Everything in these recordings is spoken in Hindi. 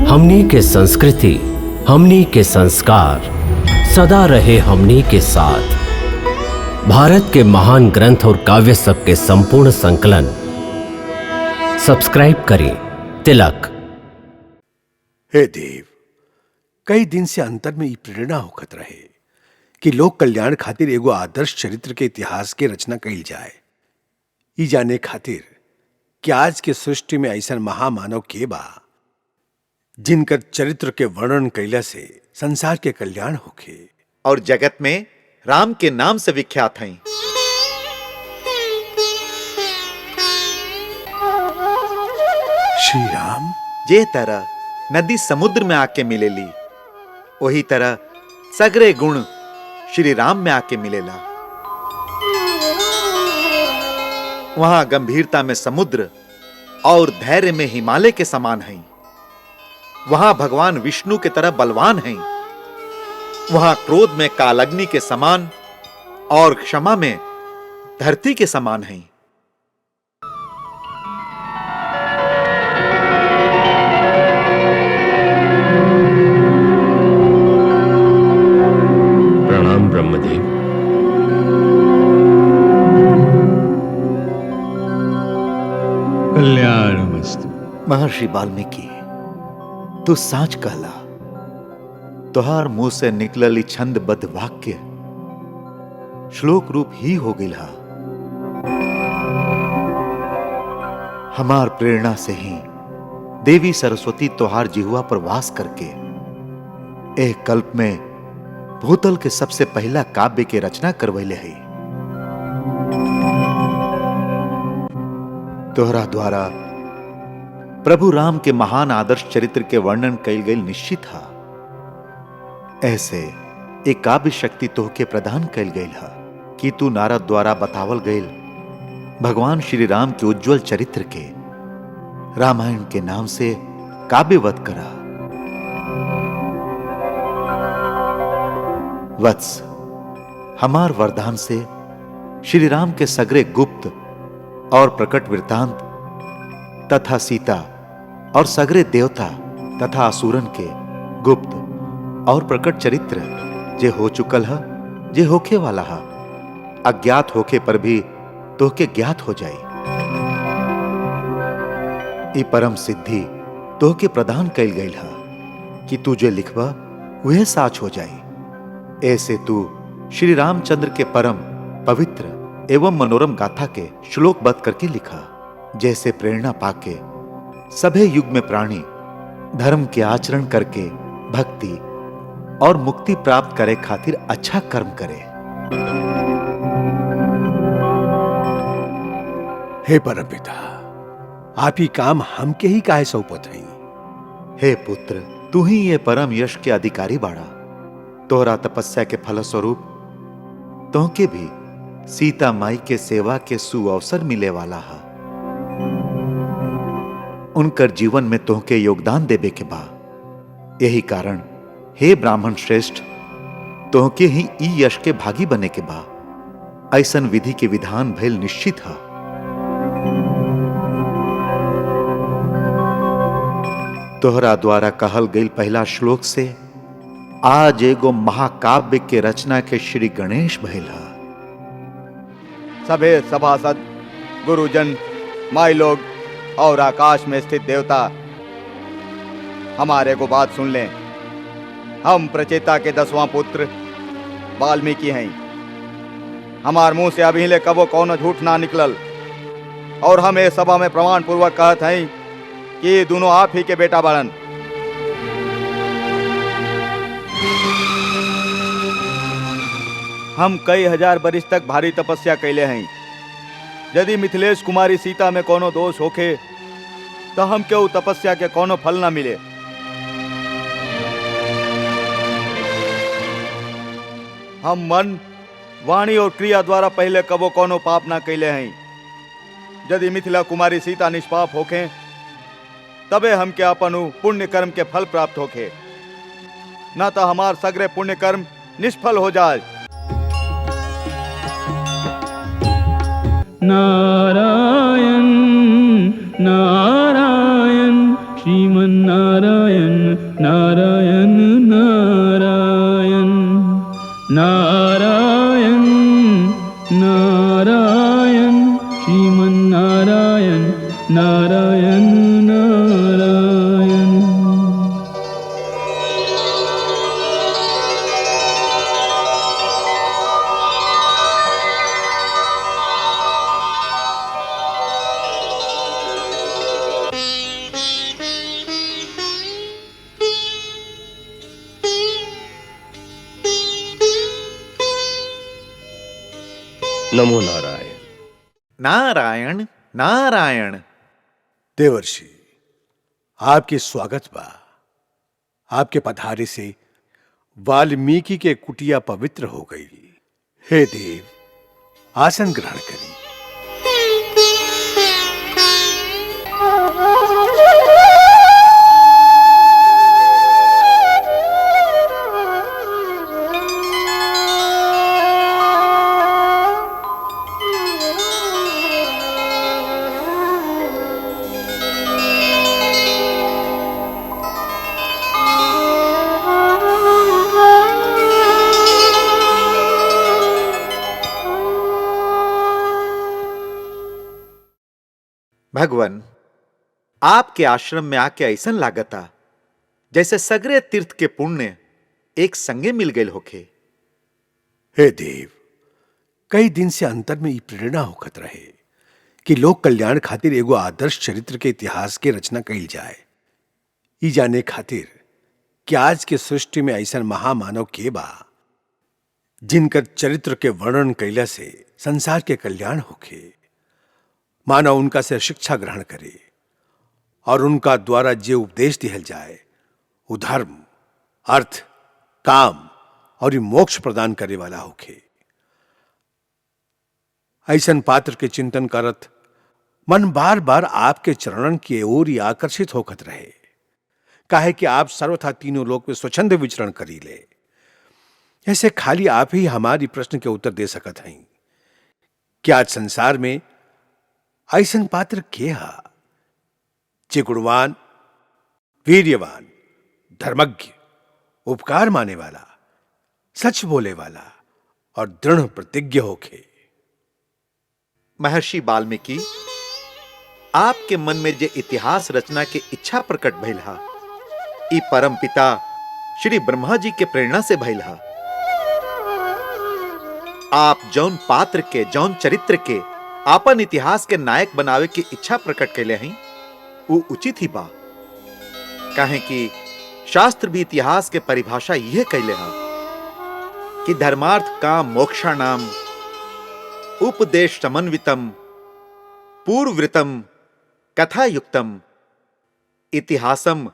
हमनी के संस्कृति, हमनी के संस्कार सदा रहे हमनी के साथ। भारत के महान ग्रंथ और काव्य सब के संपूर्ण संकलन सब्सक्राइब करें तिलक। हे देव, कई दिन से अंतर में ई प्रेरणा होखत रहे कि लोक कल्याण खातिर एगो आदर्श चरित्र के इतिहास के रचना कइल जाए। ई जाने खातिर कि आज के सृष्टि में ऐसा महामानव के बा जिनकर चरित्र के वर्णन कइला से संसार के कल्याण होखे और जगत में राम के नाम से विख्यात हैं। श्री राम जे तरह नदी समुद्र में आके मिलेली, वही तरह सगरे गुण श्री राम में आके मिलेला। वहां गंभीरता में समुद्र और धैर्य में हिमालय के समान हैं। वहां भगवान विष्णु के तरह बलवान हैं। वहां क्रोध में कालअग्नि के समान और क्षमा में धरती के समान हैं। प्रणाम ब्रह्मदेव। कल्याणमस्तु। महर्षि वाल्मीकि, तू साच कहला। तोहार मुंह से निकलली छंदबद्ध वाक्य श्लोक रूप ही हो गिला। हमार प्रेरणा से ही देवी सरस्वती तोहार जिह्वा पर वास करके एक कल्प में भूतल के सबसे पहला काव्य के रचना करवैले है। तोहरा द्वारा प्रभु राम के महान आदर्श चरित्र के वर्णन कइल गई निश्चित था। ऐसे एक काव्य शक्ति तोहके प्रदान कइल गई है कि तू नारद द्वारा बतावल गईल भगवान श्री राम के उज्जवल चरित्र के रामायण के नाम से काव्यवत करा। वत्स, हमार वरदान से श्री राम के सगरे गुप्त और प्रकट वृत्तांत तथा सीता और सगरे देवता तथा असुरन के गुप्त और प्रकट चरित्र जे हो चुकल है, जे होखे वाला है, अज्ञात होखे पर भी तोहके ज्ञात हो जाई। ई परम सिद्धि तोहके प्रदान कइल गई है कि तू जो लिखबा वह साच हो जाई। ऐसे तू श्री रामचंद्र के परम पवित्र एवं मनोरम गाथा के श्लोकबद्ध करके लिखा, जैसे प्रेरणा पाके सभे युग में प्राणी धर्म के आचरण करके भक्ति और मुक्ति प्राप्त करे खातिर अच्छा कर्म करे। हे परमपिता, आप ही काम हमके ही काहे सौंपत हैं? हे पुत्र, तू ही ये परम यश के अधिकारी बाड़ा। तोहरा तपस्या के फलस्वरूप तोहके भी सीता माई के सेवा के सुअवसर मिले वाला है। उनकर जीवन में तोहके योगदान देवे के बा। यही कारण हे ब्राह्मण श्रेष्ठ, तोहके ही ई यश के भागी बने के बा। ऐसन विधि के विधान भइल निश्चित है। तोहरा द्वारा कहल गई पहला श्लोक से आज एगो महाकाव्य के रचना के श्री गणेश भइल है। सभे सभासद, गुरुजन, माई लोग और आकाश में स्थित देवता, हमारे को बात सुन लें। हम प्रचेता के 10वां पुत्र वाल्मीकि हैं। हमार मुंह से अभी ले कबो कौनो झूठ ना निकलल और हम ये सभा में प्रमाण पूर्वक कहत हैं कि दोनों आप ही के बेटा बाड़न। हम कई हजार बरिस तक भारी तपस्या कैले हैं। यदि मिथिलेश कुमारी सीता में कोनो दोष होखे तो हम क्यों तपस्या के कोनो फल ना मिले। हम मन, वाणी और क्रिया द्वारा पहले कबो कोनो पाप ना कैले हैं। यदि मिथिला कुमारी सीता निष्पाप होखे तबे हम के अपन पुण्य कर्म के फल प्राप्त होखे, ना तो हमार सगरे पुण्य कर्म निष्फल हो जाए। नारायण नारायण श्रीमन्नारायण नारायण नारायण नारायण नारायण श्रीमन्नारायण नारायण नारायण। नमो नारायण। नारायण नारायण। देवर्षि, आपके स्वागत बा। आपके पधारे से वाल्मीकि के कुटिया पवित्र हो गई। हे देव, आसन ग्रहण करी। भगवान, आपके आश्रम में आके ऐसन लागता जैसे सगरे तीर्थ के पुण्य एक संगे मिल गए होखे। हे देव, कई दिन से अंतर में ई प्रेरणा होखत रहे कि लोक कल्याण खातिर एगो आदर्श चरित्र के इतिहास के रचना कईल जाए। ई जाने खातिर कि आज के सृष्टि में ऐसा महामानव के बा जिनकर चरित्र के वर्णन कैला से संसार के कल्याण होखे। मानव उनका से शिक्षा ग्रहण करे और उनका द्वारा जे उपदेश दिहल जाए वो धर्म, अर्थ, काम और ये मोक्ष प्रदान करे वाला होखे। ऐसन पात्र के चिंतन करत मन बार बार आपके चरणन की ओर ही आकर्षित होखत रहे। काहे कि आप सर्वथा तीनों लोक में स्वच्छंद विचरण करी ले। ऐसे खाली आप ही हमारी प्रश्न के उत्तर दे सकत हैं कि आज संसार में ऐसन पात्र के हा जे गुणवान, वीर्यवान, धर्मज्ञ, उपकार माने वाला, सच बोले वाला और दृढ़ प्रतिज्ञ होखे। महर्षि वाल्मीकि, आपके मन में जे इतिहास रचना के इच्छा प्रकट भइल हा, ई परम पिता श्री ब्रह्मा जी के प्रेरणा से भइल हा। आप जौन पात्र के, जौन चरित्र के आपन इतिहास के नायक बनावे की इच्छा प्रकट कैले हैं, वो उचित ही बा। काहे कि शास्त्र भी इतिहास के परिभाषा यह कैले हा कि धर्मार्थ काम मोक्षाणाम उपदेश समन्वितम पूर्ववृतम कथायुक्तम इतिहासम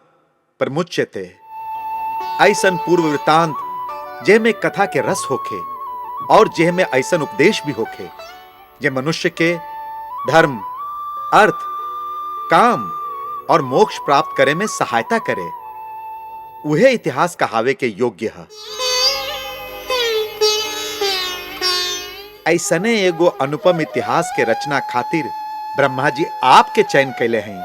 प्रमुच्यते। ऐसन पूर्व वृतांत जेह में कथा के रस होखे और जेह में ऐसन उपदेश भी होखे जे मनुष्य के धर्म, अर्थ, काम और मोक्ष प्राप्त करे में सहायता करे, उहे इतिहास कहावे के योग्य है। ऐसने एगो अनुपम इतिहास के रचना खातिर ब्रह्मा जी आपके चयन कैले हैं।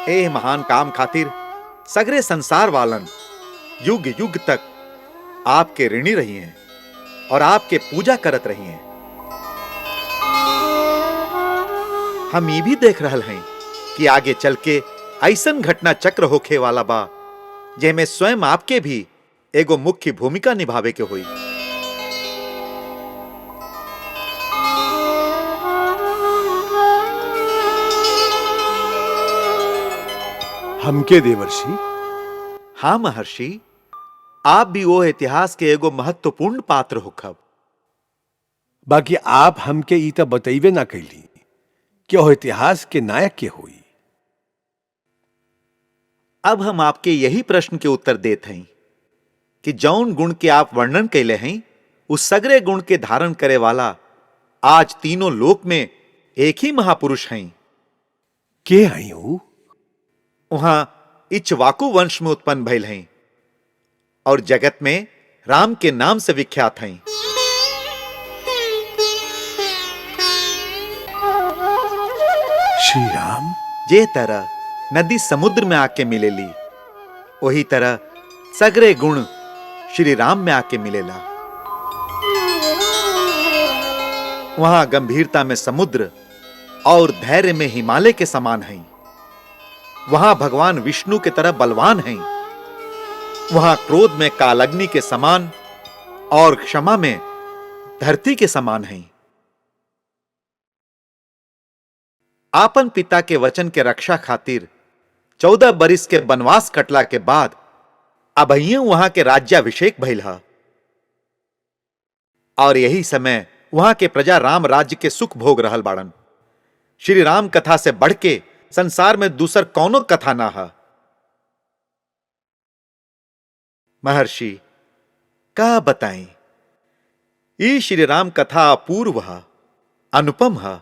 ए महान काम खातिर सगरे संसार वालन युग युग तक आपके ऋणी रही हैं और आपके पूजा करत रही हैं। हम ये भी देख रहल हैं कि आगे चल के ऐसन घटना चक्र होखे वाला बा जेमे स्वयं आपके भी एगो मुख्य भूमिका निभावे के हुई। हमके देवर्षि? हाँ महर्षि, आप भी वो इतिहास के एगो महत्वपूर्ण पात्र होखब। बाकी आप हमके ई त बतइबे ना कैली कि वो इतिहास के नायक के हुई। अब हम आपके यही प्रश्न के उत्तर देते हैं कि जौन गुण के आप वर्णन कैले हैं, उस सगरे गुण के धारण करे वाला आज तीनों लोक में एक ही महापुरुष हैं। के हैं वो? वहां इक्ष्वाकु वंश में उत्पन्न भइल हैं और जगत में राम के नाम से विख्यात हैं। श्री राम? जे तरह नदी समुद्र में आके मिलेली, वही तरह सगरे गुण श्री राम में आके मिलेला। वहां गंभीरता में समुद्र और धैर्य में हिमालय के समान हैं। वहां भगवान विष्णु के तरह बलवान हैं। वहां क्रोध में कालअग्नि के समान और क्षमा में धरती के समान हैं। आपन पिता के वचन के रक्षा खातिर 14 बरिस के वनवास कटला के बाद अबहियों वहां के राज्याभिषेक भइल ह। और यही समय वहां के प्रजा राम राज्य के सुख भोग रहल बाड़न। श्री राम कथा से बढ़ के संसार में दूसर कौनो कथा ना है। महर्षि का बताएं, ई श्री राम कथा अपूर्व है, अनुपम है,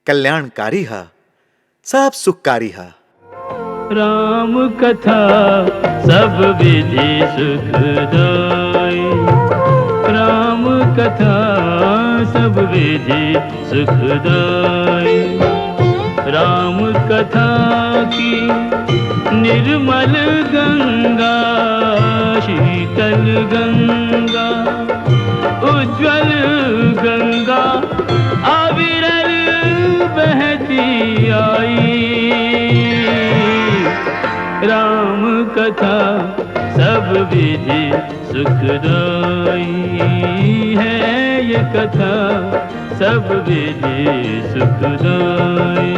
कल्याणकारी है, सब सुखकारी है। राम कथा सब विधि सुखदाई, राम कथा सब विधि सुखदाई। राम कथा की निर्मल गंगा, शीतल गंगा, उज्जवल गंगा अविरल बहती आई। राम कथा सब विधि सुखदाई है, ये कथा सब विधि सुखदाई।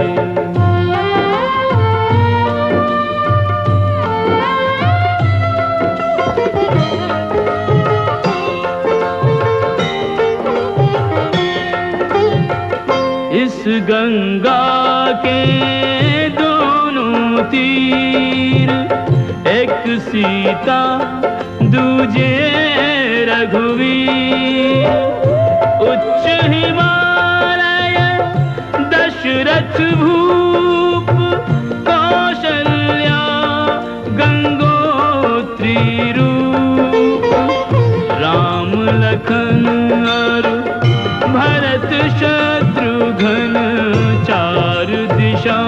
इस गंगा के दोनों तीर, एक सीता दूजे रघुवीर। उच्च हिमालय दशरथ भूप, कौशल्या गंगोत्री रूप। राम लखन और भरत शत्रुघ्न, चार दिशा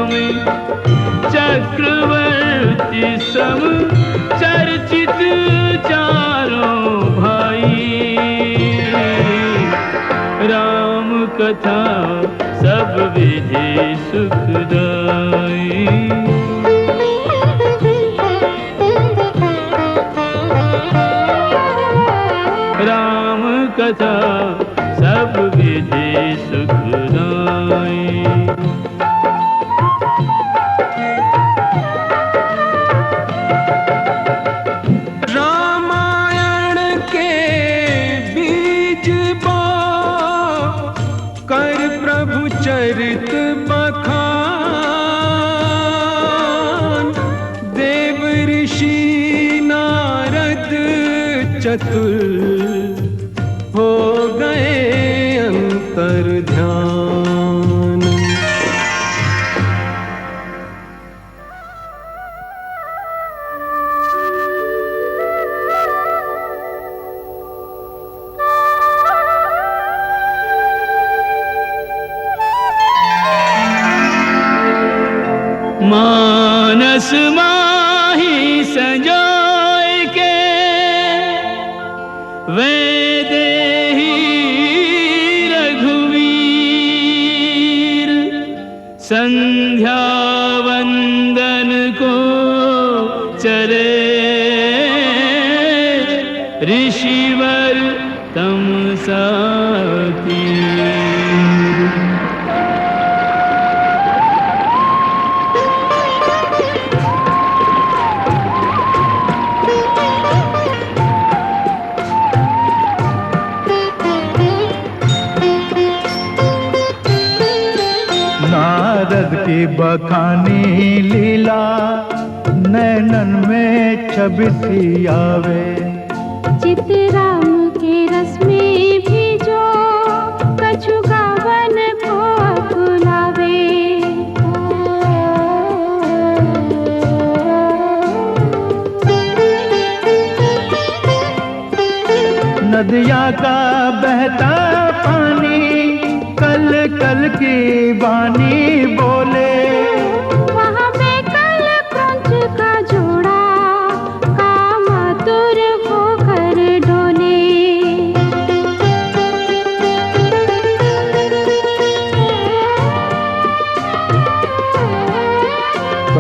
में चक्रवर्ती सम चर्चित चारों भाई। राम कथा सब विधि सुखदाई। राम कथा सब विधि सुखदाई। रामायण के बीज बो कर प्रभु चरित बखान। देव ऋषि नारद चतुर हो गए अंतर ध्यान। मानस माही संजोय के वैदेही रघुवीर। संध्या वंदन को चले ऋषिवर तमसा तीर। नारद की बखानी लीला, नैनन में छवि सी आवे। चित राम के रस में भी जो कछु गावन को बुलावे। नदिया का बहता पानी, कल कल की वाणी बोले।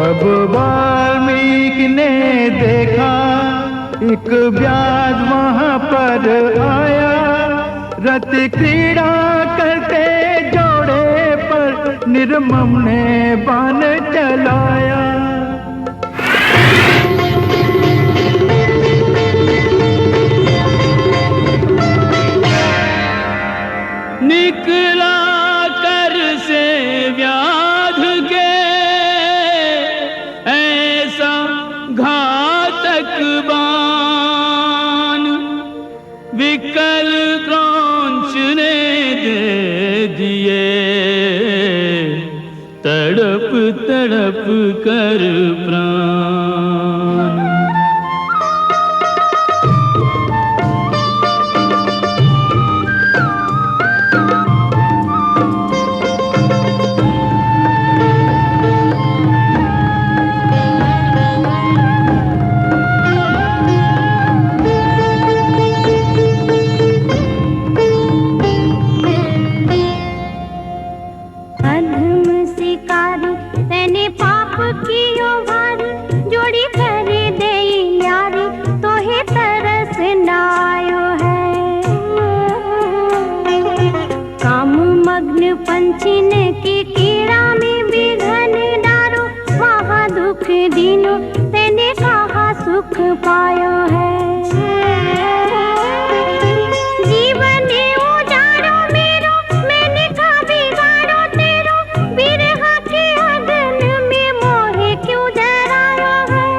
अब वाल्मीकि ने देखा एक व्याध वहां पर आया, रत क्रीड़ा करते जोड़े पर निर्मम ने बाण चलाया। निकला कर से व्याध के ऐसा घातक बाण, विकल क्रौंच ने दे दिए तड़प तड़प कर प्राण। पंछी ने की कीड़ा में बिघन डारो, वहाँ दुख दिनो तेने कहा सुख पायो है। जीवन उजाड़ो मेरो, मैंने कहा बिगाड़ो तेरो, बिरहा के अगन में मोहे क्यों जरायो है।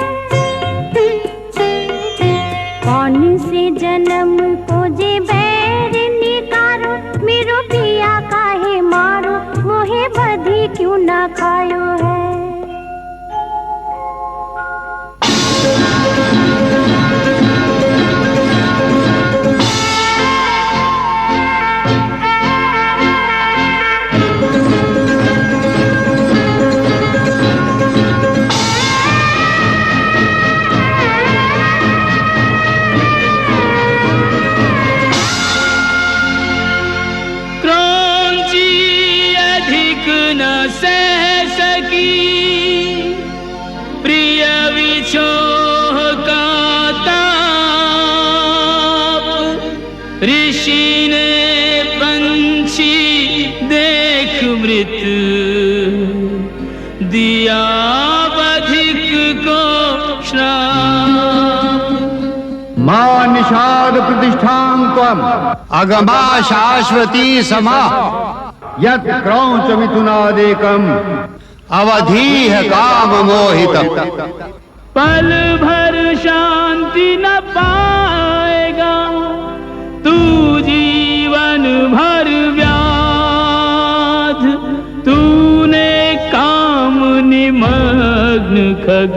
कौन से जन्म को जे बैर निकारो, मेरो पिया काहे मारो, मोहे बधी क्यों ना खायो है। सह सकी प्रिय विछोह का ताप, ऋषि ने पंछी देख मृत दिया बधिक को श्राप। मां निषाद प्रतिष्ठां त्वम् अगमा शाश्वती समा, यत् क्रौंच मिथुनादेकम् अवधीह काम मोहितम्। पल भर शांति न पाएगा तू जीवन भर व्याध, तूने काम निमग्न खग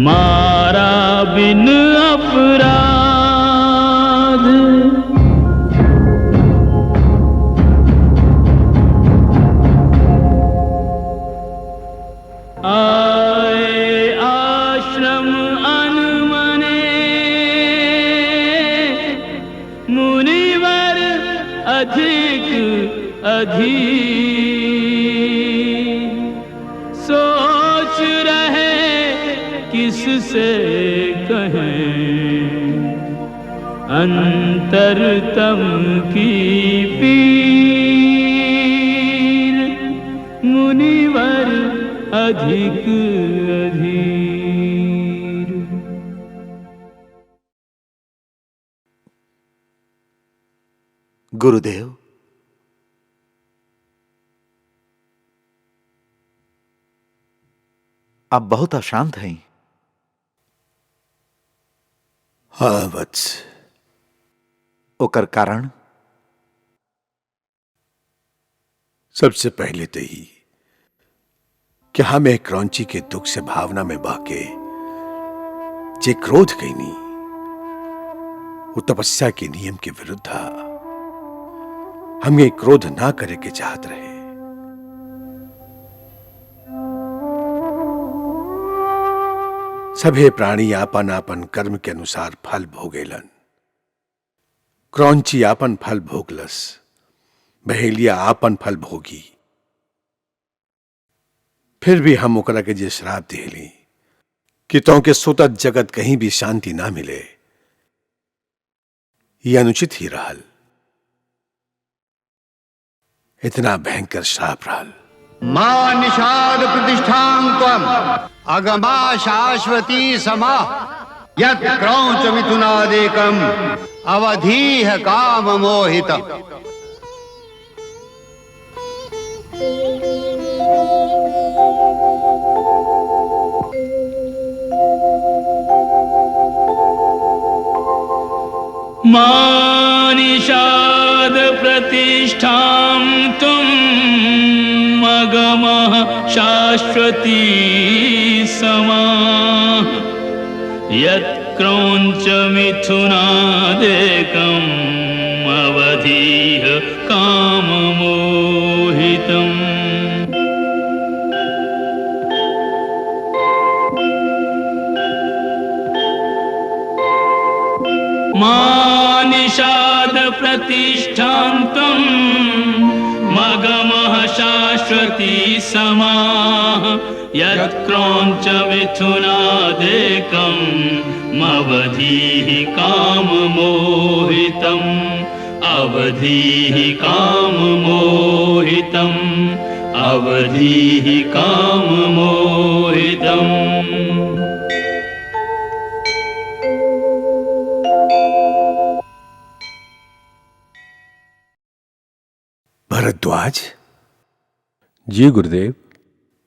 मारा बिन अपराध। आए आश्रम अनमने मुनिवर अधिक अधीर, सोच रहे किससे कहें अंतरतम की पीर, मुनिवर अधिक अधीर। गुरुदेव, आप बहुत अशांत हैं। हाँ वत्स। ओकर कारण? सबसे पहले तो ही कि हमें क्रौंची के दुख से भावना में बहके जे क्रोध कैनी वो तपस्या के नियम के विरुद्ध था। हमें क्रोध ना करे के चाहत रहे। सभे प्राणी आपन आपन कर्म के अनुसार फल भोगेलन। क्रौंची आपन फल भोगलस, बहेलिया आपन फल भोगी। फिर भी हम ओकरा के जे श्राप दिहली कि तो के सुतत जगत कहीं भी शांति ना मिले, यह अनुचित ही रहल। इतना भयंकर श्राप रहल। मां निषाद प्रतिष्ठां त्वम अगमा शाश्वती समा यत् क्रौंच मिथुनादेकम अवधीह काम मोहितम। मानिषाद प्रतिष्ठां तुम अगमः शाश्वती समा यत्क्रौंच मिथुनादेकम् अवधीह काममोहितम्। मानिषाद प्रतिष्ठान्तं मगमः शाश्वती समाः यत्क्रौंच मिथुनादेकम् अवधीः काममोहितम् अवधीः काममोहितम् अवधीः काममोहितम्। भरद्वाज, जी गुरुदेव।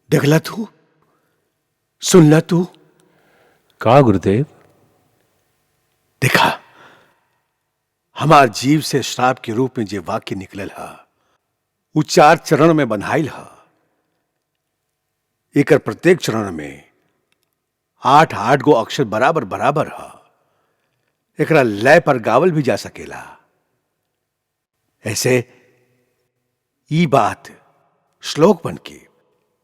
देखला तू, सुनला तू? का गुरुदेव? देखा, हमार जीव से श्राप के रूप में जे वाक्य निकलल हा, वो 4 चरण में बंधाइल हा। एकर प्रत्येक चरण में 8-8 गो अक्षर बराबर बराबर हा। एकरा लय पर गावल भी जा सकेला। ऐसे ई बात श्लोक बन के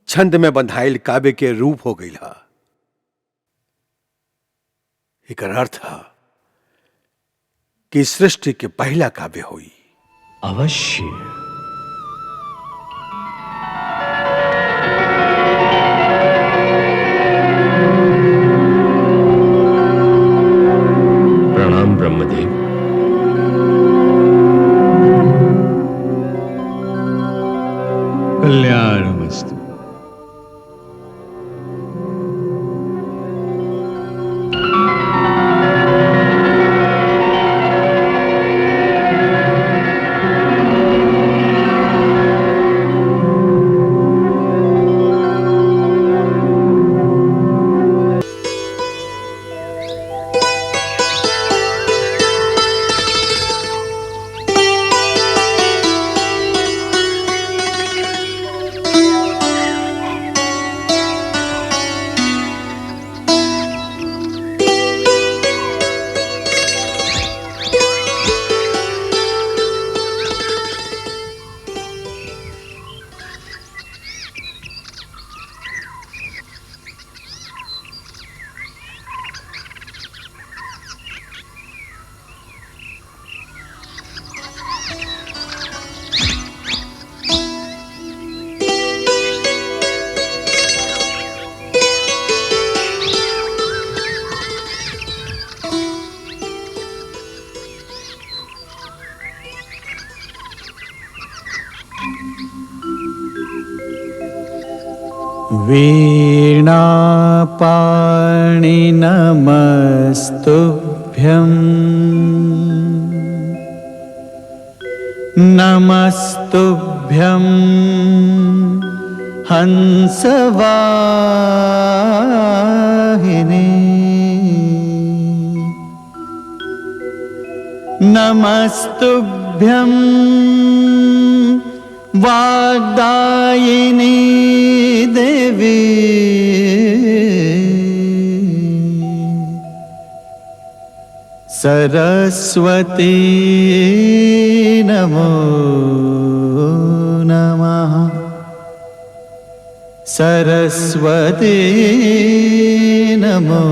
छंद में बंधाइल काव्य के रूप हो गई हा। एकर अर्थ हा कि सृष्टि के पहला काव्य हुई। अवश्य। प्रणाम ब्रह्मदेव। कल्याणमस्तु। वीणापाणि नमस्तुभ्यम् नमस्तुभ्यं हंसवाहिनी नमस्तुभ्यं वाग्दायिनी देवी सरस्वती नमो नमः सरस्वती नमो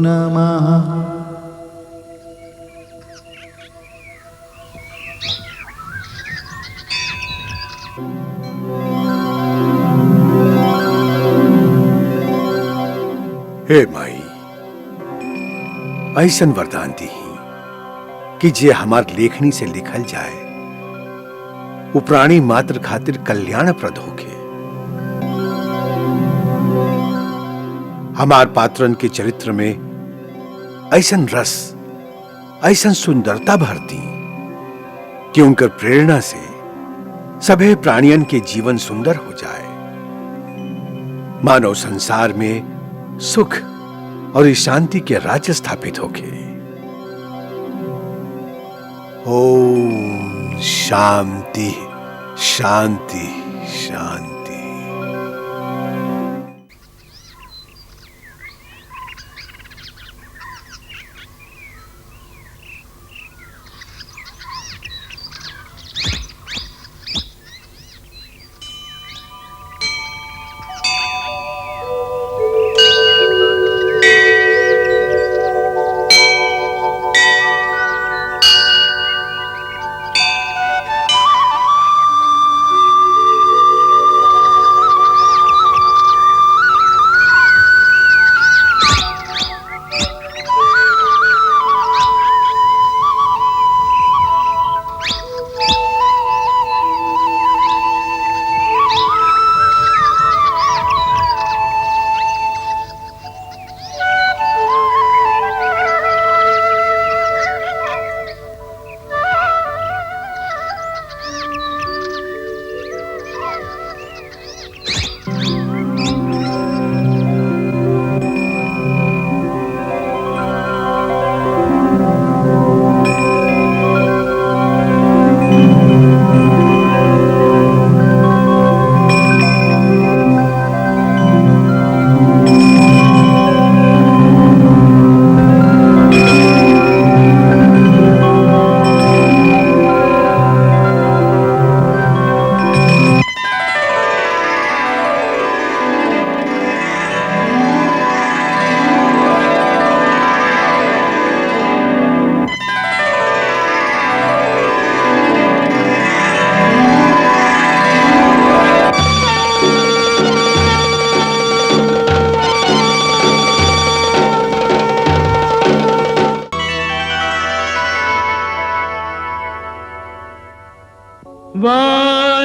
नमः। हे माई, ऐसन वरदान दी कि जे हमार लेखनी से लिखल जाए वो प्राणी मात्र खातिर कल्याणप्रद होके। हमार पात्रन के चरित्र में ऐसन रस, ऐसन सुंदरता भरती कि उनकर प्रेरणा से सभे प्राणियन के जीवन सुंदर हो जाए, मानव संसार में सुख और शांति के राज्य स्थापित होके। ओम शांति शांति शांति।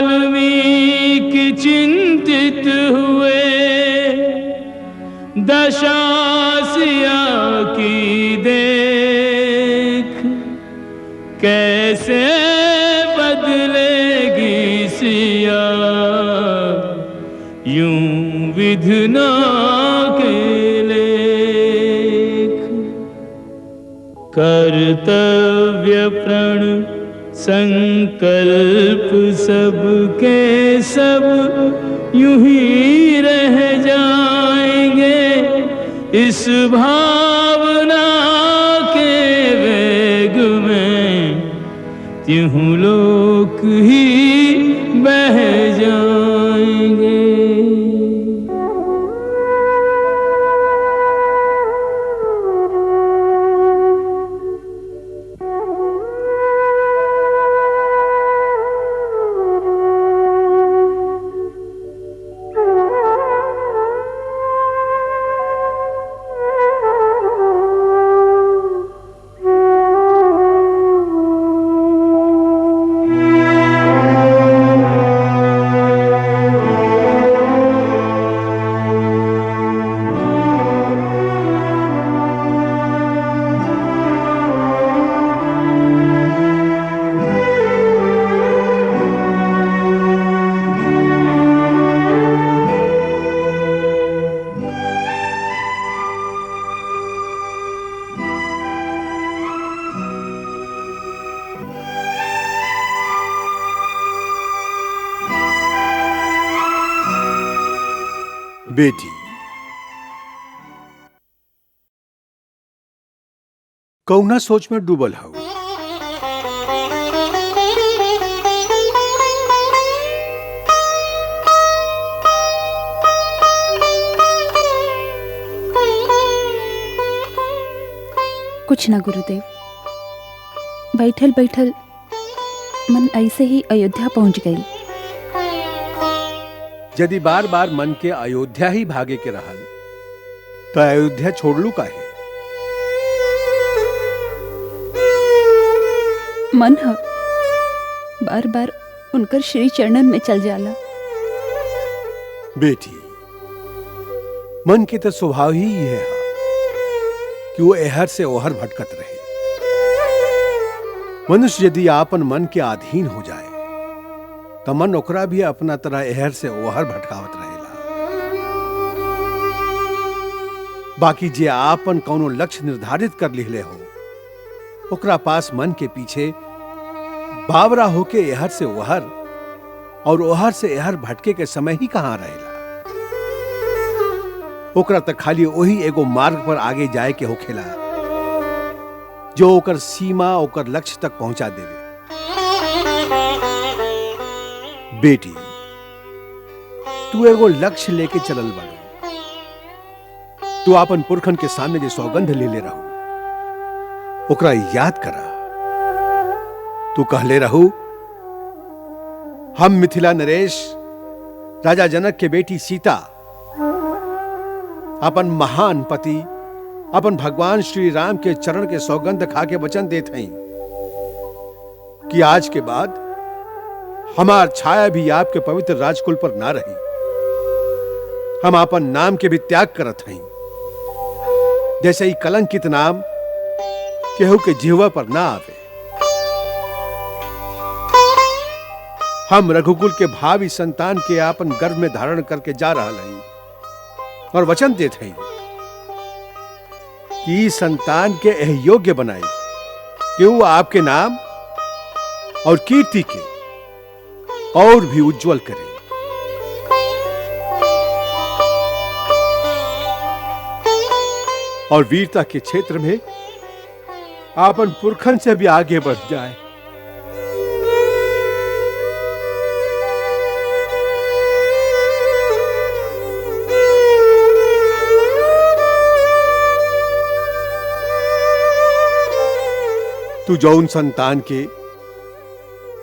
वाल्मीकि चिंतित हुए दशा सिया की देख, कैसे बदलेगी सिया यूं विधना के लेख। कर्तव्य प्रण संकल्प सबके सब यूं ही रह जाएंगे, इस भावना के वेग में त्यों लोक ही बह जाएंगे। बेटी, कौना सोच में डूबल हो? कुछ ना गुरुदेव, बैठल बैठल मन ऐसे ही अयोध्या पहुंच गई। यदि बार बार मन के अयोध्या ही भागे के रहल तो अयोध्या छोड़ लू का है? मन ह बार बार उनकर श्री चरणन में चल जाला। बेटी, मन के तो स्वभाव ही है कि वो एहर से ओहर भटकत रहे। मनुष्य यदि आपन मन के अधीन हो जाए तो मन ओकरा भी अपना तरह एहर से ओहर भटकावत रहेला। बाकी जे आपन कौनो लक्ष्य निर्धारित कर लिहले हो, ओकरा पास मन के पीछे बावरा होके एहर से ओहर और ओहर से एहर भटके के समय ही कहां रहेला। ओकरा तक खाली वही एगो मार्ग पर आगे जाए के होखेला जो ओकर सीमा, ओकर लक्ष्य तक पहुंचा देवे। बेटी, तू एगो लक्ष्य लेके चलल बाड़ू। तू अपन पुरखन के सामने जो सौगंध ले रहू ओकरा याद करा। तू कहले रहू, हम मिथिला नरेश राजा जनक के बेटी सीता अपन महान पति, अपन भगवान श्री राम के चरण के सौगंध खा के वचन देत हई कि आज के बाद हमार छाया भी आपके पवित्र राजकुल पर ना रही। हम अपन नाम के भी त्याग करत हई, जैसे ही कलंकित नाम केहू के जिह्वा पर ना आवे। हम रघुकुल के भावी संतान के आपन गर्भ में धारण करके जा रहा हई और वचन देत हई कि संतान के एह योग्य बनाई कि वो आपके नाम और कीर्ति के और भी उज्जवल करे। और वीरता के क्षेत्र में आपन पुरखन से भी आगे बढ़ जाए। तू जौन संतान के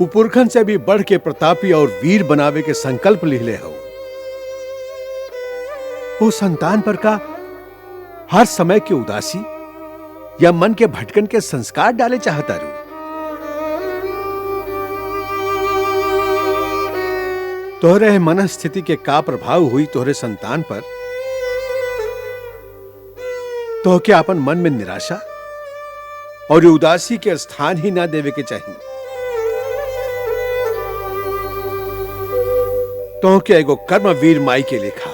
पुरखन से भी बढ़ के प्रतापी और वीर बनावे के संकल्प लिहले हो, वो संतान पर का हर समय की उदासी या मन के भटकन के संस्कार डाले चाहता रू। तोहरे मन स्थिति के का प्रभाव हुई तोहरे संतान पर? तो क्या अपन मन में निराशा और उदासी के स्थान ही ना देवे के चाहिए। तो क्या एगो कर्मवीर माई के लेखा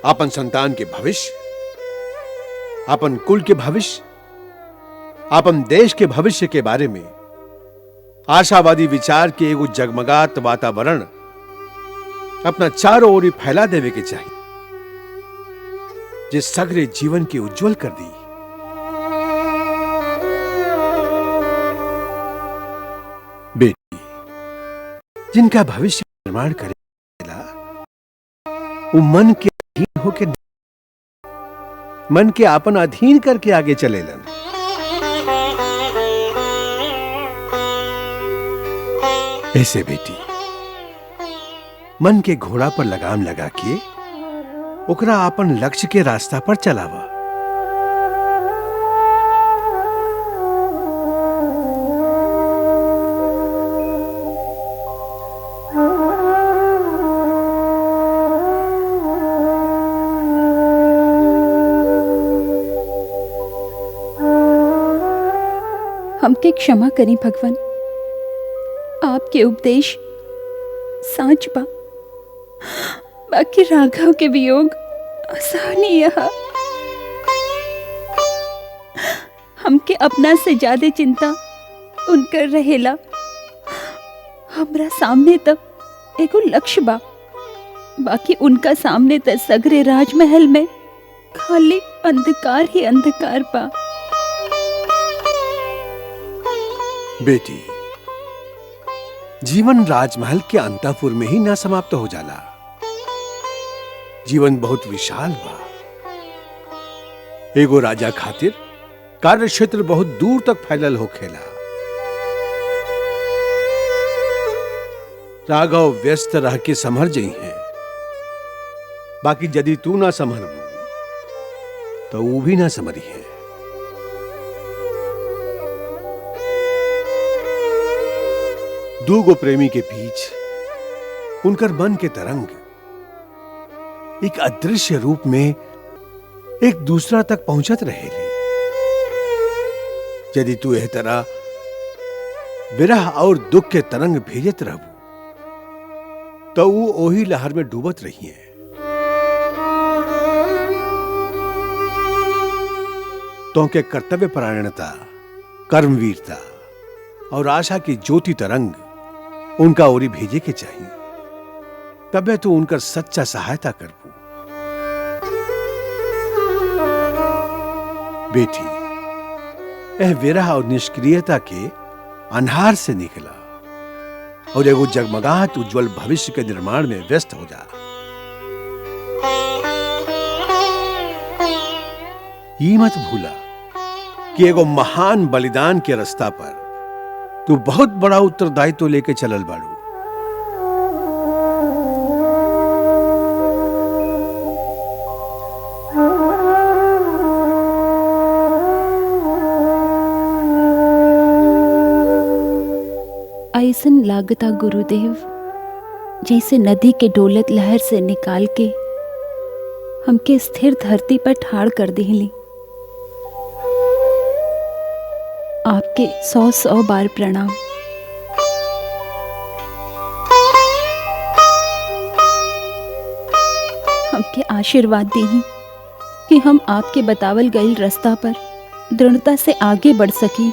अपन संतान के भविष्य, अपन कुल के भविष्य, अपन देश के भविष्य के बारे में आशावादी विचार के एगो जगमगात वातावरण अपना चारों ओर फैला देवे के चाहिए, जिस सगरे जीवन के उज्जवल कर दी। बेटी, जिनका भविष्य निर्माण करेला वो मन के अधीन होके, मन के आपन अधीन करके आगे चलेलन। ऐसे बेटी, मन के घोड़ा पर लगाम लगा के ओकरा आपन लक्ष्य के रास्ता पर चलावा। हमके क्षमा करी भगवान, आपके उपदेश सांच बा, बाकी राघव के वियोग असहनीय है। हमके अपना से ज्यादा चिंता उनकर रहेला। हमरा सामने तक एगो लक्ष्य बा, बाकी उनका सामने तक सगरे राजमहल में खाली अंधकार ही अंधकार बा। बेटी, जीवन राजमहल के अंतःपुर में ही ना समाप्त हो जाला। जीवन बहुत विशाल बा। एगो राजा खातिर कार्य क्षेत्र बहुत दूर तक फैलल होखेला। राघव व्यस्त रह के संभर जई हैं, बाकी यदि तू ना संभरबू तो वो भी ना समझी है। दो गो प्रेमी के बीच उनकर मन के तरंग एक अदृश्य रूप में एक दूसरा तक पहुंचत रहेले। यदि तू एह तरह विरह और दुख के तरंग भेजत रहबू तो वो ओही लहर में डूबत रही है। तो के कर्तव्य परायणता, कर्मवीरता और आशा की ज्योति तरंग उनका ओरी भेजे के चाहिए, तबे तो उनका सच्चा सहायता करबू। बेटी, यह विरह और निष्क्रियता के अंधार से निकला और एगो जगमगाहट उज्जवल भविष्य के निर्माण में व्यस्त हो जा। ये मत भूला कि एगो महान बलिदान के रास्ता पर तू बहुत बड़ा उत्तरदायित्व लेके चलल बाड़ू। ऐसन लागता गुरुदेव जैसे नदी के डोलत लहर से निकाल के हमके स्थिर धरती पर ठाड़ कर दिहली। आपके 100 बार प्रणाम। हमके आशीर्वाद दी कि हम आपके बतावल गईल रास्ता पर दृढ़ता से आगे बढ़ सकी।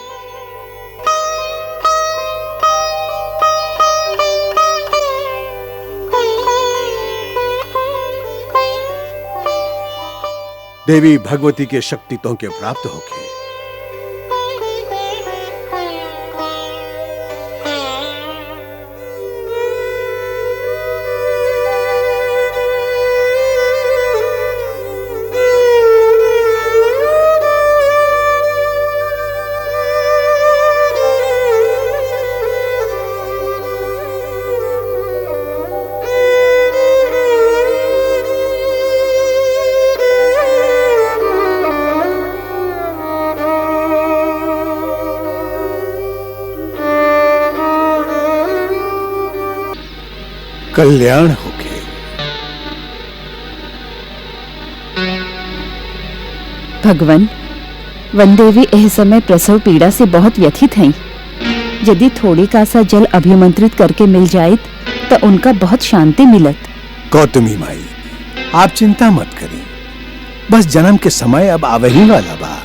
देवी भगवती के शक्ति तो के प्राप्त होके। कल्याण होके। भगवान, वनदेवी एह समय प्रसव पीड़ा से बहुत व्यथित हैं। यदि थोड़ी का सा जल अभिमंत्रित करके मिल जाए तो उनका बहुत शांति मिलत। गौतमी माई, आप चिंता मत करें, बस जन्म के समय अब आवे ही वाला बा।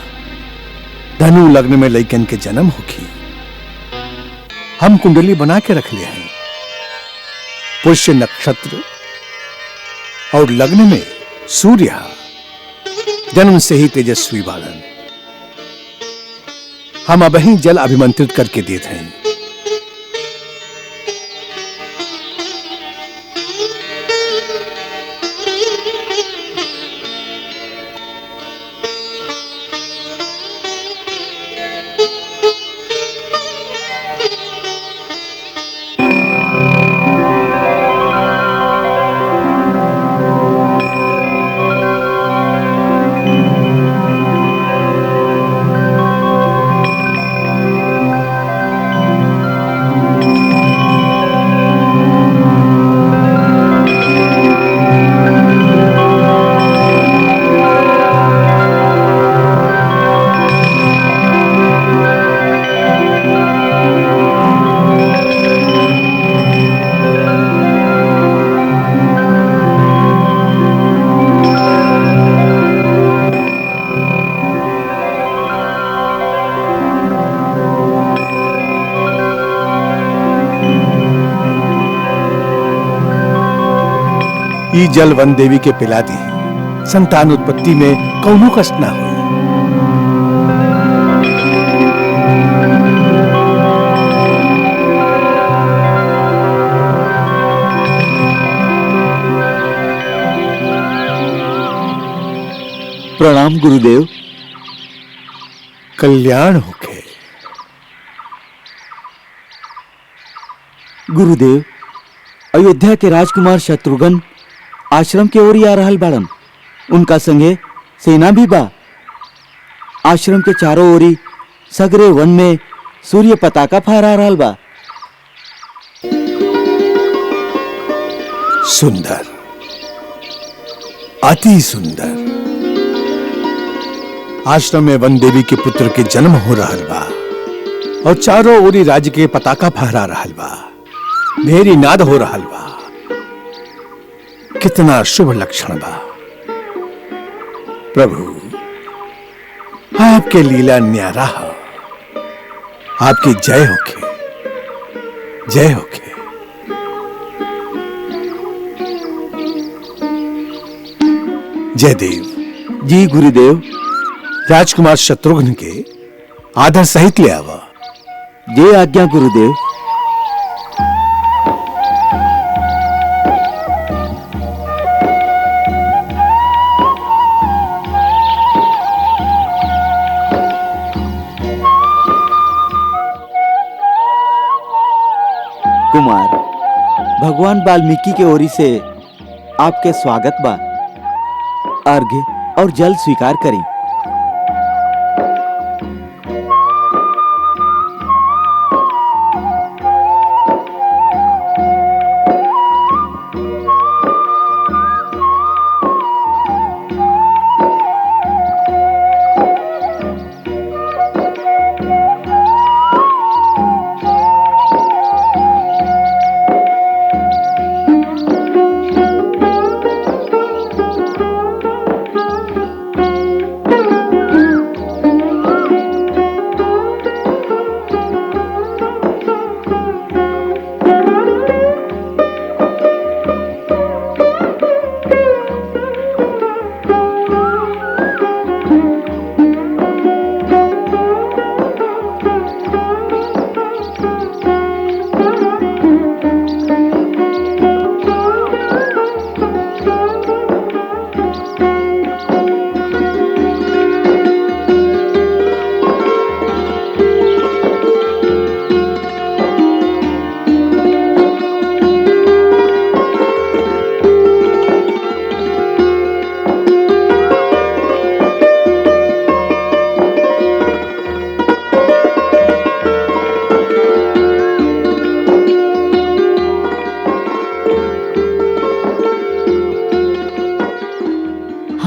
धनु लग्न में लइकन के जन्म होगी। हम कुंडली बना के रख लिया है। पुष्य नक्षत्र और लग्न में सूर्य जन्म से ही तेजस्वी बालन। हम अब ही जल अभिमंत्रित करके देते हैं। ई जल वन देवी के पिला दी, संतान उत्पत्ति में कौनो कष्ट ना हो। प्रणाम गुरुदेव। कल्याण होके। गुरुदेव, अयोध्या के राजकुमार शत्रुघ्न आश्रम के ओर आ रहल बाड़न। उनका संगे सेना भी बा। आश्रम के चारों ओरी सगरे वन में सूर्य पताका फहरा रहल बा। सुंदर, अति सुंदर। आश्रम में वन देवी के पुत्र के जन्म हो रहल बा और चारों ओरी राज्य के पताका फहरा रहल बा, भेरी नाद हो रहल बा। कितना शुभ लक्षण बा। प्रभु, आपके लीला न्यारा हो। आपकी जय होखे, जय होखे। जयदेव। जी गुरुदेव। राजकुमार शत्रुघ्न के आदर सहित ले आवा। जय आज्ञा गुरुदेव। कुमार, भगवान वाल्मीकि के ओरी से आपके स्वागत बा। अर्घ्य और जल स्वीकार करें।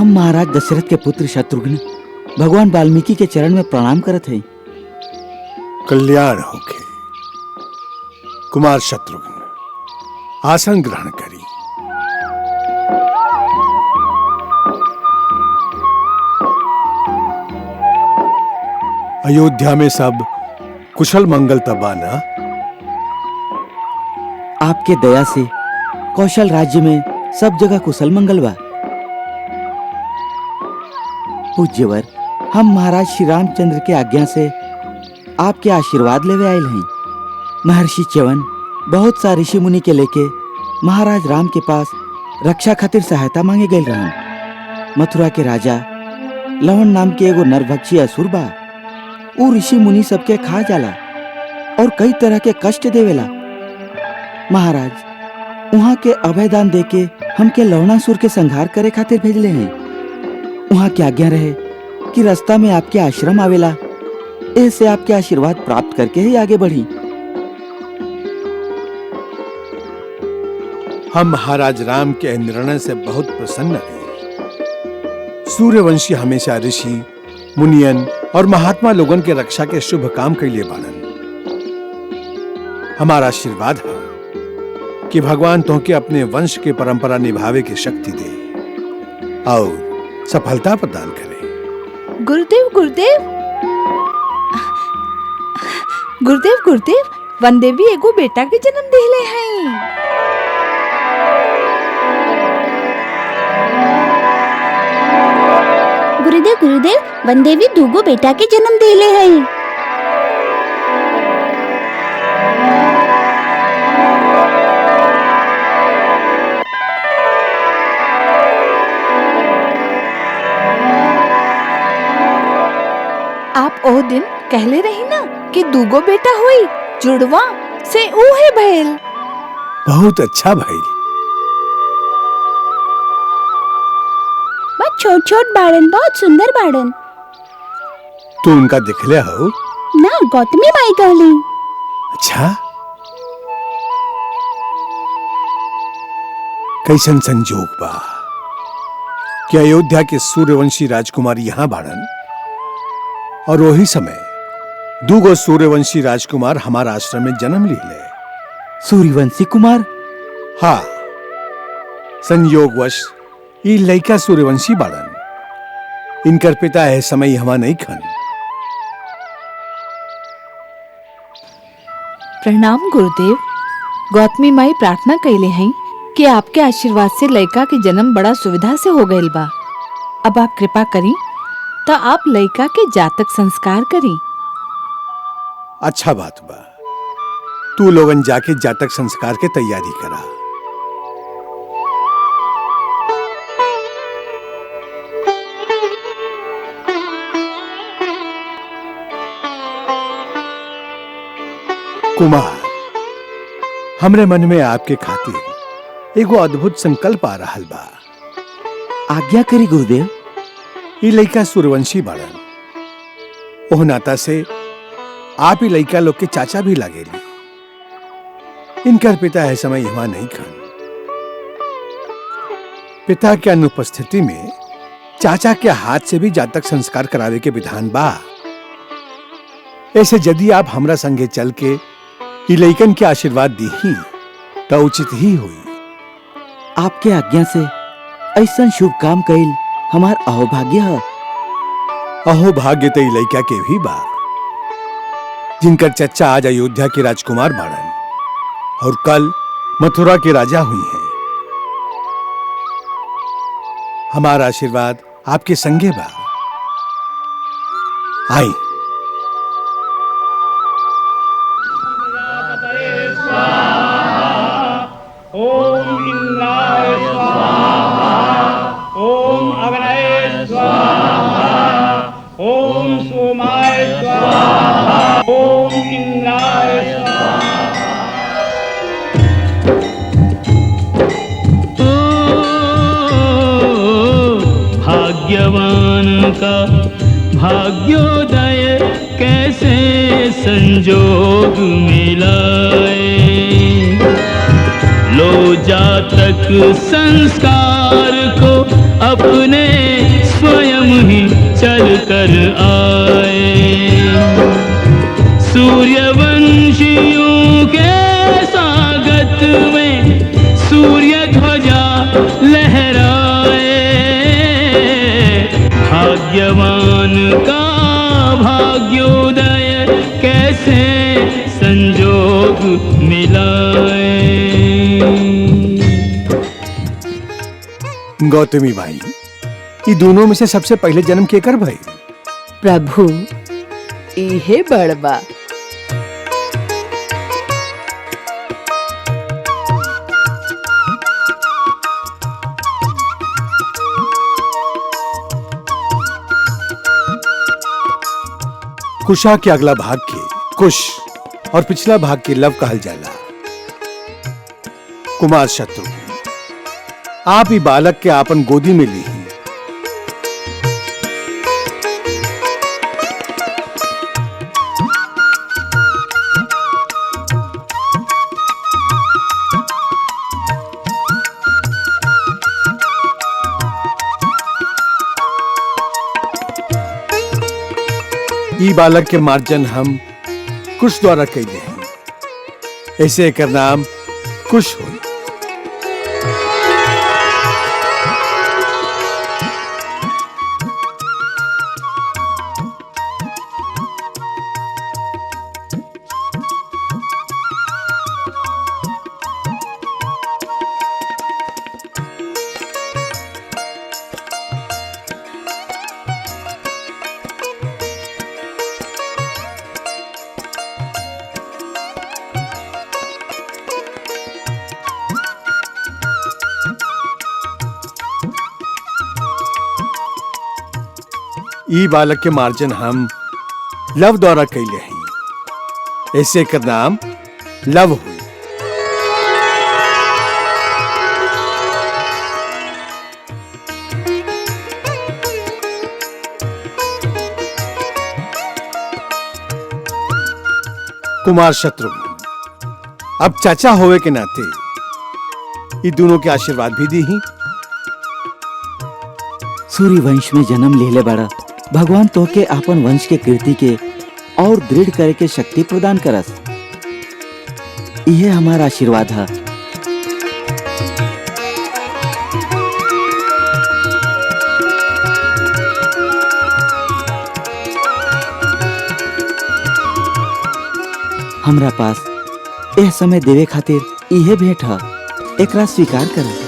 महाराज दशरथ के पुत्र शत्रुघ्न भगवान वाल्मीकि के चरण में प्रणाम करत है। कल्याण होखे। कुमार शत्रुघ्न, आसन ग्रहण करी। अयोध्या में सब कुशल मंगल तबा ना? आपके दया से कौशल राज्य में सब जगह कुशल मंगल बा। पूज्यवर, हम महाराज श्री रामचंद्र के आज्ञा से आपके आशीर्वाद लेवे आयल हैं। महर्षि च्यवन बहुत सा ऋषि मुनि के लेके महाराज राम के पास रक्षा खातिर सहायता मांगे गए रहन। मथुरा के राजा लवण नाम के एगो नरभक्षी असुर बा। ऊ ऋषि मुनि सबके खा जाला और कई तरह के कष्ट देवेला। महाराज, वहाँ के अभयदान देके हमके लवणासुर के संहार करे खातिर भेजले हैं। वहाँ की आज्ञा रहे कि रास्ता में आपके आश्रम आवेला, ऐसे आपके आशीर्वाद प्राप्त करके ही आगे बढ़ी। हम महाराज राम के निर्णय से बहुत प्रसन्न हैं। सूर्यवंशी हमेशा ऋषि मुनियन और महात्मा लोगन के रक्षा के शुभ काम के लिए बानन। हमारा आशीर्वाद है कि भगवान तुमके अपने वंश के परंपरा निभावे की शक्ति दे और सफलता प्रदान करे। गुरुदेव गुरुदेव गुरुदेव गुरुदेव, वन देवी एगो बेटा के जन्म दिले हैं। गुरुदेव गुरुदेव, वन देवी दूगो बेटा के जन्म दिले हैं। आप ओ दिन कहले रही ना कि दूगो बेटा हुई, जुड़वा से ऊहे भइल। बहुत अच्छा भइल। छोट छोट बाड़न, बहुत सुंदर बाड़न। तू उनका दिखले हो? ना गौतमी माई कहली। अच्छा, कैसन संजोग बा कि अयोध्या के सूर्यवंशी राजकुमार यहाँ बाड़न और वही समय दूगो सूर्यवंशी राजकुमार हमारा आश्रम में जन्म ले। सूर्यवंशी कुमार? हाँ, संयोगवश ये लड़का सूर्यवंशी बाड़न। इनकर पिता है समय हमा नहीं खन। प्रणाम गुरुदेव। गौतमी माई प्रार्थना कैले हैं कि आपके आशीर्वाद से लड़का के जन्म बड़ा सुविधा से हो गईल बा। अब आप कृपा करी तो आप लड़का के जातक संस्कार करी। अच्छा बात बा, तू लोगन जाके जातक संस्कार के तैयारी करा। कुमार, हमरे मन में आपके खातिर एगो अद्भुत संकल्प आ रहा बा। आज्ञा करी गुरुदेव। ये लड़का सूर्यवंशी बाड़न, ओह नाता से आप ही लड़का लोग के चाचा भी लागेली। इनकर पिता है समय यहाँ नहीं खन। पिता के अनुपस्थिति में चाचा के हाथ से भी जातक संस्कार करावे के विधान बा। ऐसे यदि आप हमरा संगे चल के ई लइकन के आशीर्वाद दी ही तो उचित ही हुई। आपके आज्ञा से ऐसा शुभ काम कइल हमार अहोभाग्य है। अहोभाग्य तो ई लइका के भी बा, जिनकर चच्चा आज अयोध्या के राजकुमार बाड़न और कल मथुरा के राजा हुई हैं। हमारा आशीर्वाद आपके संगे बा। आई। ओम इंद्राय स्वाहा, ओम अग्नये स्वाहा, ओम सोमाय स्वाहा, ओम इंद्राय स्वाहा। भाग्यवान का भाग्योदय कैसे संजोग मिलाए, लो जातक संस्कार को अपने स्वयं ही चल कर आए। सूर्यवंशियों के स्वागत में सूर्य ध्वजा लहराए, भाग्यवान का भाग्योदय कैसे संजोग मिलाए। गौतमी भाई, ये दोनों में से सबसे पहले जन्म केकर भाई? प्रभु इहे बड़बा। कुशा के अगला भाग के कुश और पिछला भाग के लव कहल जाला। कुमार शत्रुघ्न, आप ही बालक के आपन गोदी में ली। ई बालक के मार्जन हम कुश द्वारा कैले हैं, ऐसे एकर नाम कुश हो। ई बालक के मार्जन हम लव द्वारा कैले हैं, ऐसे एकर नाम लव हुई। कुमार शत्रुघ्न, अब चाचा होवे के नाते ये दोनों के आशीर्वाद भी दी ही। सूर्य वंश में जन्म लेले बड़ा भगवान तो के आपन वंश के कीर्ति के और दृढ़ करे के शक्ति प्रदान करस। यह हमारा आशीर्वाद है। हमरा पास यह समय देवे खातिर यह भेंट है, एकरा स्वीकार करो।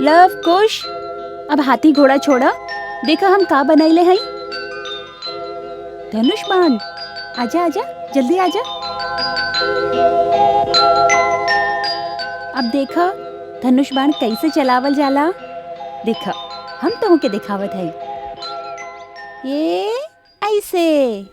लव कुश, अब हाथी घोड़ा छोड़ा, देखा हम का बनैले हई। धनुष बाण, आजा आजा जल्दी आजा। अब देखा धनुष बाण कैसे चलावल जाला। देखा हम तो के दिखावत हई, ये ऐसे।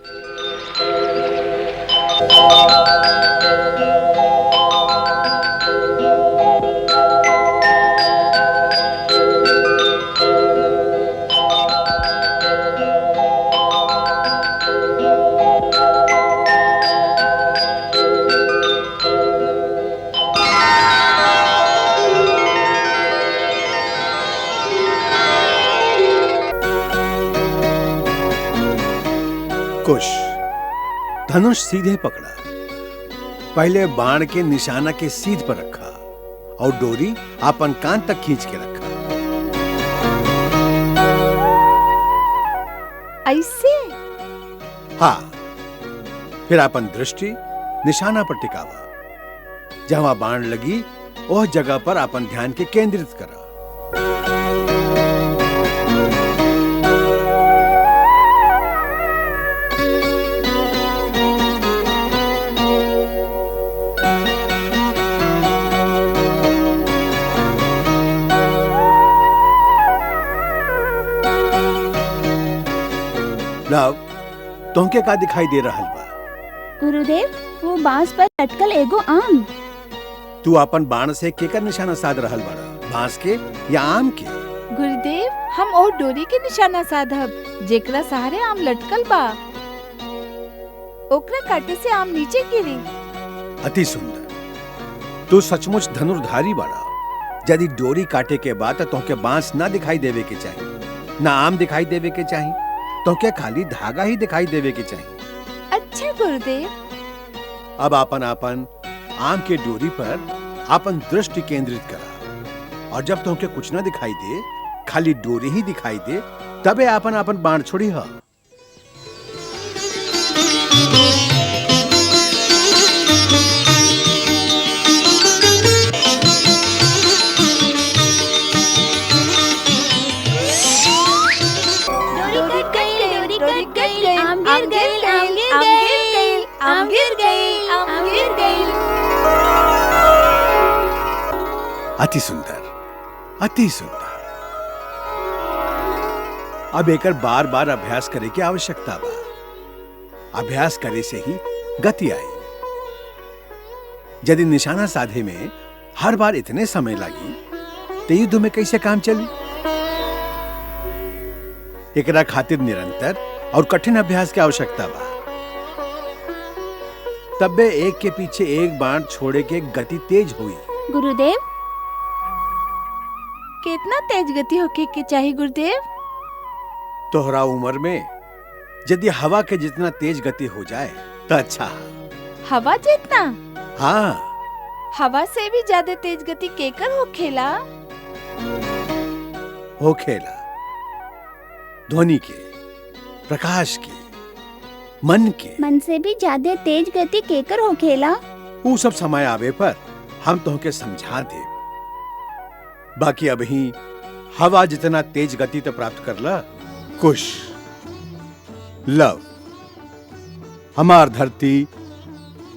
कुश, धनुष सीधे पकड़ा, पहले बाण के निशाना के सीध पर रखा और डोरी अपन कान तक खींच के रखा। ऐसे? हाँ, फिर अपन दृष्टि निशाना पर टिकावा। जहां बाण लगी उस जगह पर अपन ध्यान के केंद्रित करा। लव, तुमके का दिखाई दे रहल बा? गुरुदेव, वो बांस पर लटकल एगो आम। तू अपन बाण से केकर निशाना साध रहल बाड़ा? बांस के या आम के? गुरुदेव, हम और डोरी के निशाना साधब जेकरा सहारे आम लटकल बा। ओकरा काटे से आम नीचे गिरी। अति सुंदर, तू सचमुच धनुर्धारी बाड़ा। यदि डोरी काटे के बाद तुमके बांस ना दिखाई देवे के चाहिए, ना आम दिखाई देवे के चाहिए, तो क्या खाली धागा ही दिखाई देवे के चाहिए। अच्छा गुरुदेव। अब आपन आपन आम के डोरी पर आपन दृष्टि केंद्रित करा, और जब तुमके कुछ ना दिखाई दे, खाली डोरी ही दिखाई दे, तबे आपन आपन बाण छोड़ी हा। अति सुंदर, अति सुंदर। अब एकर बार बार अभ्यास करे की आवश्यकता बा। अभ्यास करे से ही गति आई। यदि निशाना साधे में हर बार इतने समय लगी, तो युद्ध में कैसे काम चली? एकरा खातिर निरंतर और कठिन अभ्यास की आवश्यकता बा। तब्बे एक के पीछे एक बाण छोड़े के गति तेज हुई। गुरुदेव, कितना तेज गति होके के चाहिए गुरुदेव? तोहरा उम्र में यदि हवा के जितना तेज गति हो जाए तो अच्छा है। हवा जितना? हाँ, हवा से भी ज्यादा तेज गति केकर होखेला? हो खेला ध्वनि के, प्रकाश के, मन के। मन से भी ज्यादा तेज गति केकर होखेला? वो सब समय आवे पर हम तोहके समझा दे। बाकी अभी हवा जितना तेज गति तो प्राप्त कर ला। कुश, लव, हमार धरती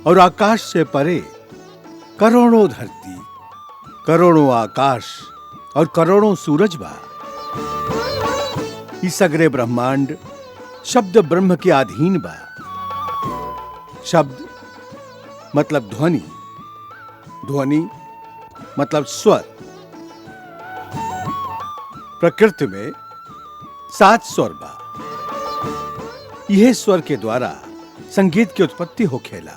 और आकाश से परे करोड़ों धरती, करोड़ों आकाश और करोड़ों सूरज बा। इस सगरे ब्रह्मांड शब्द ब्रह्म के अधीन बा। शब्द मतलब ध्वनि, ध्वनि मतलब स्वर। प्रकृति में 7 स्वर बा। यह स्वर के द्वारा संगीत की उत्पत्ति हो खेला।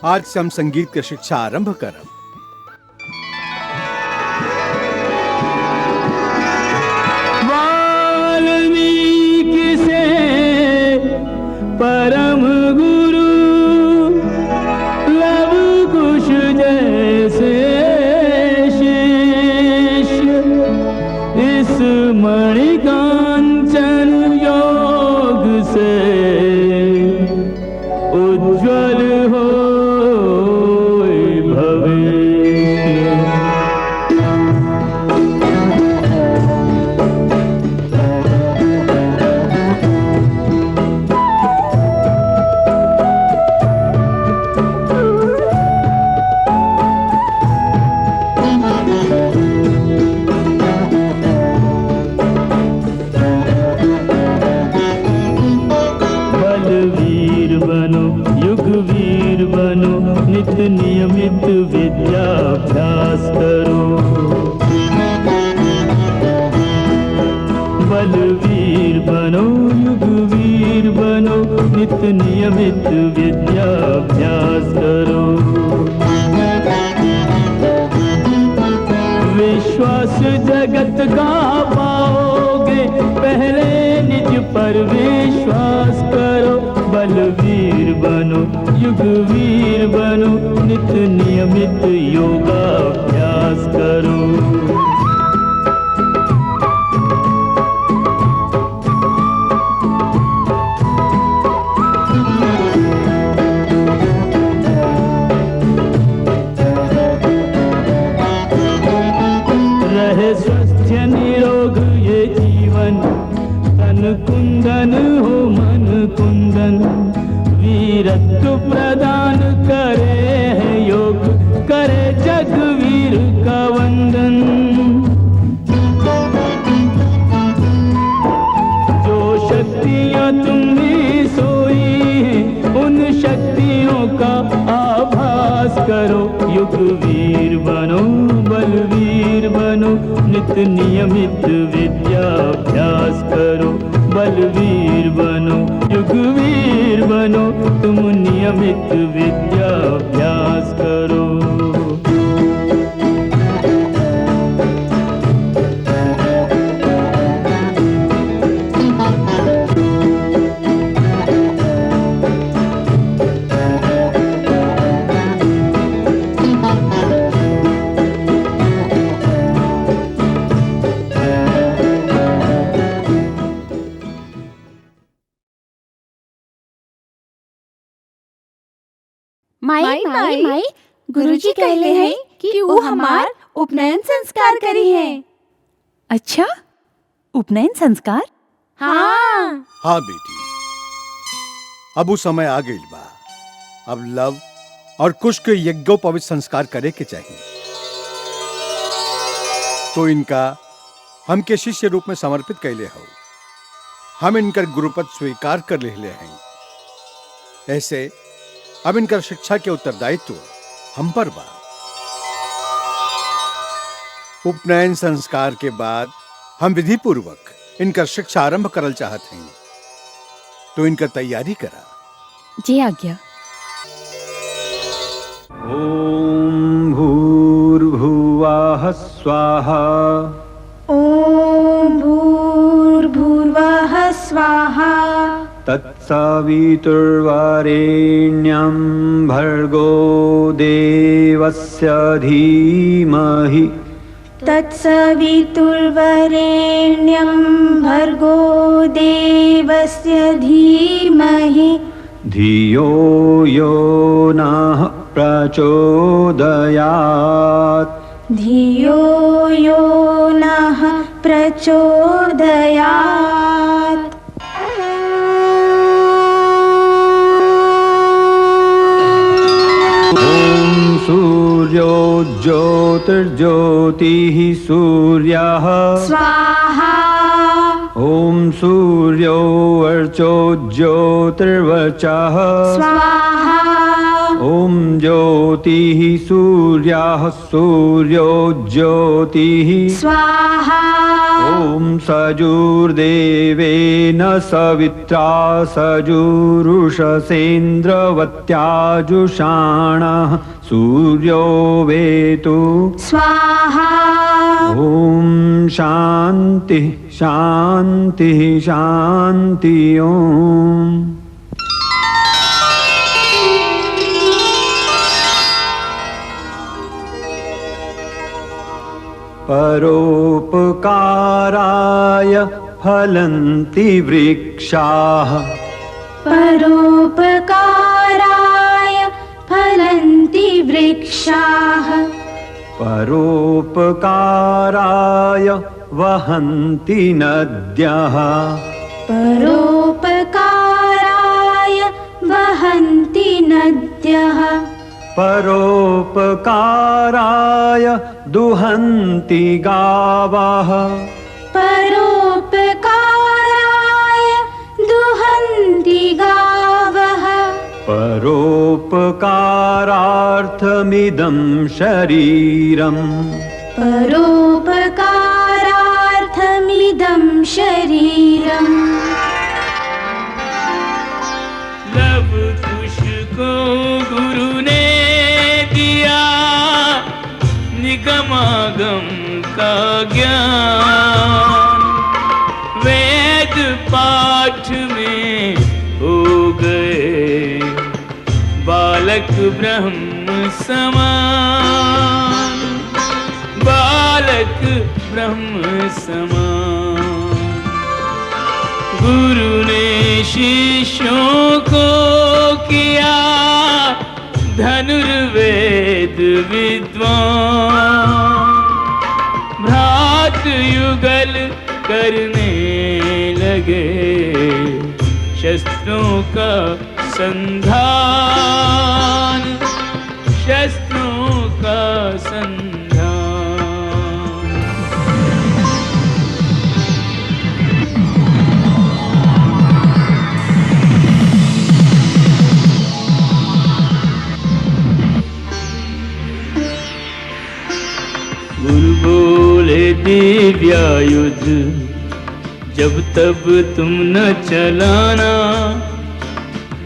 आज से हम संगीत की शिक्षा आरंभ करब। वाल्मीकि से परम गुरु लव कुश जैसे शिष्य, इस मणिकांचन योग से उज्ज्वल हो नियमित विद्याभ्यास करो। बलवीर बनो, युगवीर बनो, नित नियमित विद्याभ्यास करो। विश्वास जगत का पाओगे, पहले निज पर विश्वास करो। बलवीर बनो, युगवीर बनो, नित नियमित योगाभ्यास करो। रहे स्वस्थ निरोग ये जीवन, तन कुंदन हो मन कुंदन। वीरत्व प्रदान करे है योग, करे जगवीर का वंदन। जो शक्तियां तुम में सोई हैं, उन शक्तियों का आभास करो। युगवीर बनो, बलवीर बनो, नित नियमित विद्याभ्यास करो। बलवीर बनो, युगवीर बनो, तुम नियमित विद्याभ्यास करो। माई माई माई, गुरुजी कहले हैं कि वो हमार उपनयन संस्कार करी हैं। अच्छा, उपनयन संस्कार? हाँ हाँ बेटी, अब वो समय आ गई बा। अब लव और कुश के यज्ञोपवीत संस्कार करे के चाहिए। तो इनका हम के शिष्य रूप में समर्पित कैले हो। हम इनकर गुरुपद स्वीकार कर ले हैं। ऐसे अब इनकर शिक्षा के उत्तरदायित्व हम पर बा। उपनयन संस्कार के बाद हम विधि पूर्वक इनकर शिक्षा आरंभ करल चाहत हैं, तो इनकर तैयारी करा। जी आज्ञा। ॐ भूर्भुवः स्वाहा। ॐ भूर्भुवः स्वाहा। तत्सवितुर्वरेण्यं भर्गो देवस्य धीमहि। तत्सवितुर्वरेण्यं भर्गो देवस्य धीमहि। धियो यो नः प्रचोदयात्। धियो यो नः प्रचोदयात्। सूर्यो ज्योतिर्ज्योतिः सूर्यः स्वाहा। ॐ सूर्यो वर्चो ज्योतिर्वचः स्वाहा। ॐ ज्योतिः सूर्यः सूर्यो ज्योतिः स्वाहा। ॐ सजुर्देवेन सवित्रा सजुरुषसेन्द्रवत्याजुषाणः सूर्यो वेतु स्वाहा। ॐ शान्तिः शान्तिः शान्ति। ॐ परोपकाराय फलन्ति वृक्षाः। परोपकाराय फलन्ति वृक्षाः। परोपकाराय वहन्ति नद्यः। परोपकाराय वहन्ति नद्यः। परोपकाराय दुहन्ति गावः। परोपकाराय दुहन्ति गावः। परोपकारार्थमिदं शरीरम्। परोपकारार्थमिदं शरीरम्। लव कुश को गुरु ने दिया निगमागम का ज्ञान। वेद पाठ में हो गए बालक ब्रह्म समान। बालक ब्रह्म समान। गुरु ने शिष्यों को किया धनुर्वेद विद्वान। भ्रात युगल करने लगे शस्त्रों का संधान। शस्त्रों का संधान। गुरु बोले दिव्यायुध जब तब तुम न चलाना।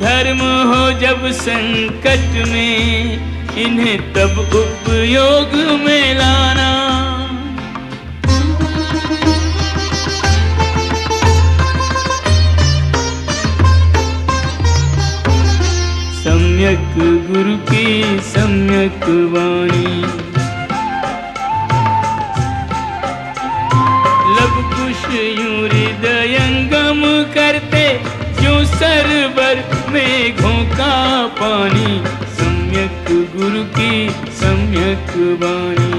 धर्म हो जब संकट में इन्हें तब उपयोग में लाना। सम्यक गुरु की सम्यक वाणी। लव कुश यूं हृदयंगम करते जो सरोवर में घोंका पानी। सम्यक गुरु की सम्यक वाणी।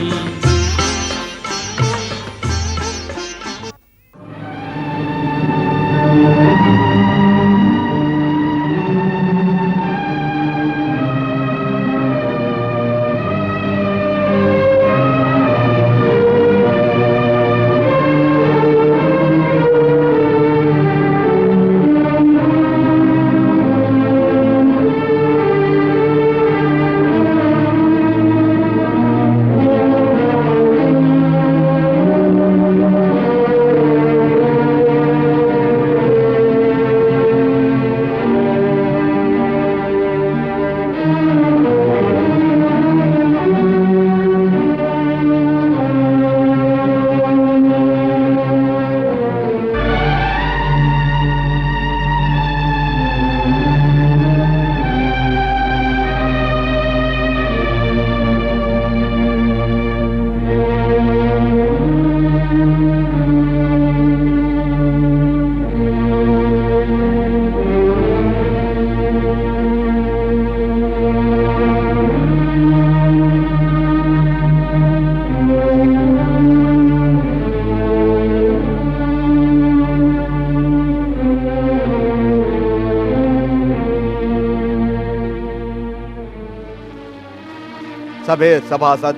सभे सभासद,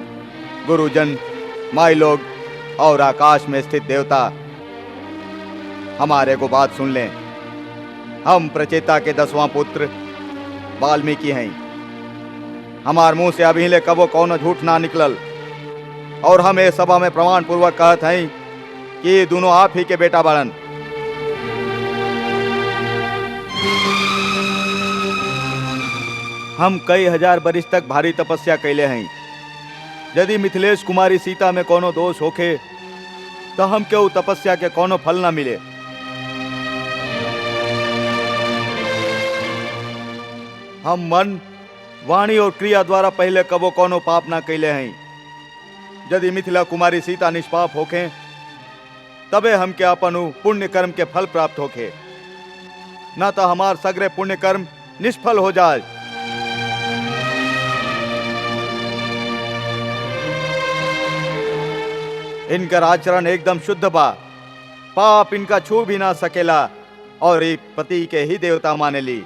गुरुजन, माई लोग और आकाश में स्थित देवता हमारे को बात सुन लें। हम प्रचेता के 10वां पुत्र वाल्मीकि हैं। हमार मुंह से अभी ले कबो कौनो झूठ ना निकलल और हम ये सभा में प्रमाण पूर्वक कहत हैं कि ये दोनों आप ही के बेटा बाड़न। हम कई हजार बरिस तक भारी तपस्या कैले हैं। यदि मिथिलेश कुमारी सीता में कोनो दोष होखे तो हम क्यों तपस्या के कोनो फल ना मिले। हम मन, वाणी और क्रिया द्वारा पहले कबो कोनो पाप ना कैले हैं। यदि मिथिला कुमारी सीता निष्पाप होखे तबे हम के अपन पुण्य कर्म के फल प्राप्त होखे, न तो हमार सगरे पुण्य कर्म निष्फल हो जाए। इनका आचरण एकदम शुद्ध बा, पाप इनका छू भी ना सकेला और ये पति के ही देवता माने ली।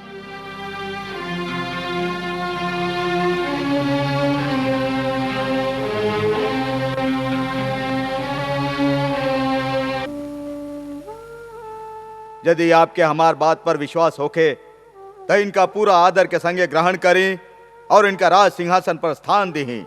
यदि आपके हमार बात पर विश्वास होखे तो इनका पूरा आदर के संगे ग्रहण करें और इनका राज सिंहासन पर स्थान दें।